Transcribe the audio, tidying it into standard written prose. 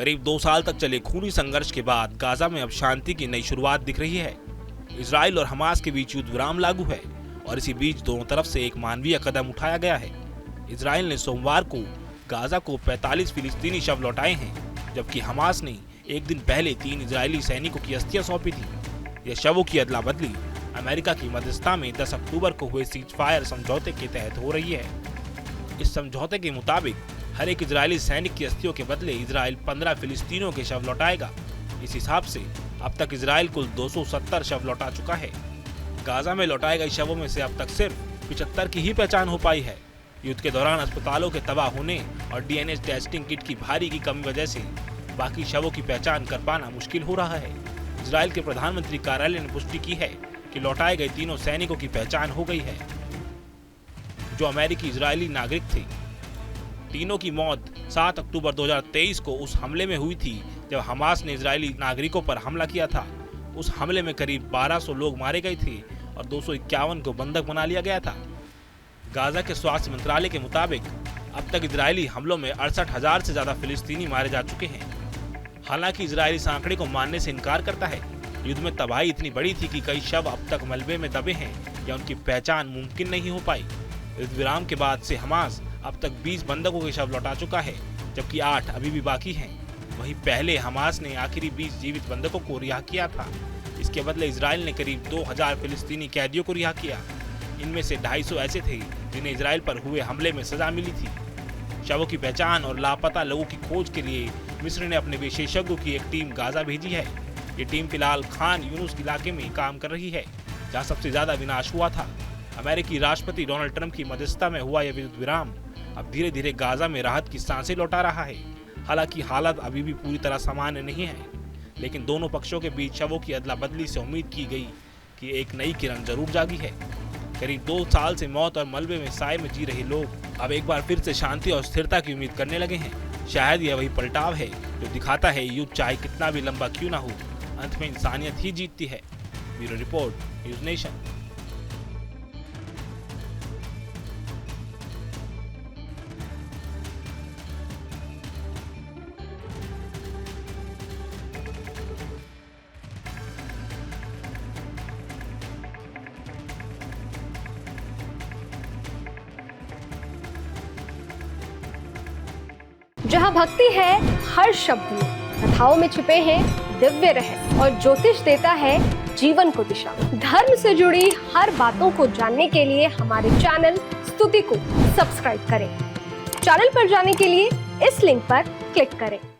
करीब 2 साल तक चले खूनी संघर्ष के बाद गाजा में अब शांति की नई शुरुआत दिख रही है। इजराइल और हमास के बीच युद्ध विराम लागू है और इसी बीच दोनों तरफ से एक मानवीय कदम उठाया गया है। इजराइल ने सोमवार को गाजा को 45 फिलिस्तीनी शव लौटाए हैं, जबकि हमास ने एक दिन पहले 3 इजरायली सैनिकों की अस्थियां सौंपी थी। यह शवों की अदला बदली अमेरिका की मध्यस्थता में 10 अक्टूबर को हुए सीज फायर समझौते के तहत हो रही है। इस समझौते के मुताबिक हर एक इजरायली सैनिक की अस्थियों के बदले इजराइल 15 फिलिस्तीनियों के शव लौटाएगा। इस हिसाब से अब तक इजराइल कुल 270 शव लौटा चुका है। गाजा में लौटाए गए शवों में से अब तक सिर्फ 75 की ही पहचान हो पाई है। युद्ध के दौरान अस्पतालों के तबाह होने और डीएनए टेस्टिंग किट की भारी की कमी वजह से बाकी शवों की पहचान कर पाना मुश्किल हो रहा है। इजराइल के प्रधानमंत्री कार्यालय ने पुष्टि की है कि लौटाए गए तीनों सैनिकों की पहचान हो गई है, जो अमेरिकी इजरायली नागरिक थे। तीनों की मौत 7 अक्टूबर 2023 को उस हमले में हुई थी जब हमास ने इजरायली नागरिकों पर हमला किया था। उस हमले में करीब 1200 लोग मारे गए थे और 251 को बंधक बना लिया गया था। गाजा के स्वास्थ्य मंत्रालय के मुताबिक अब तक इजरायली हमलों में 68,000 से ज्यादा फिलिस्तीनी मारे जा चुके हैं। हालांकि इजरायली इस आंकड़े को मानने से इनकार करता है। युद्ध में तबाही इतनी बड़ी थी कि कई शव अब तक मलबे में दबे हैं या उनकी पहचान मुमकिन नहीं हो पाई। युद्ध विराम के बाद से हमास अब तक 20 बंधकों के शव लौटा चुका है, जबकि 8 अभी भी बाकी हैं। वहीं पहले हमास ने आखिरी 20 जीवित बंधकों को रिहा किया था। इसके बदले इजराइल ने करीब 2000 फिलिस्तीनी कैदियों को रिहा किया। इनमें से 250 ऐसे थे जिन्हें इजराइल पर हुए हमले में सजा मिली थी। शवों की पहचान और लापता लोगों की खोज के लिए मिस्र ने अपने विशेषज्ञों की एक टीम गाजा भेजी है। ये टीम फिलहाल खान यूनुस इलाके में काम कर रही है, जहाँ सबसे ज्यादा विनाश हुआ था। अमेरिकी राष्ट्रपति डोनाल्ड ट्रंप की मध्यस्थता में हुआ यह युद्ध विराम अब धीरे धीरे गाजा में राहत की सांसें लौटा रहा है। हालांकि हालात अभी भी पूरी तरह सामान्य नहीं है, लेकिन दोनों पक्षों के बीच शवों की अदला बदली से उम्मीद की गई कि एक नई किरण जरूर जागी है। करीब 2 साल से मौत और मलबे में साए में जी रहे लोग अब एक बार फिर से शांति और स्थिरता की उम्मीद करने लगे हैं। शायद यह वही पलटाव है जो दिखाता है युद्ध चाहे कितना भी लंबा क्यों ना हो, अंत में इंसानियत ही जीतती है। Bureau report, news nation. जहाँ भक्ति है हर शब्द में, कथाओं में छिपे हैं दिव्य रहस्य और ज्योतिष देता है जीवन को दिशा। धर्म से जुड़ी हर बातों को जानने के लिए हमारे चैनल स्तुति को सब्सक्राइब करें। चैनल पर जाने के लिए इस लिंक पर क्लिक करें।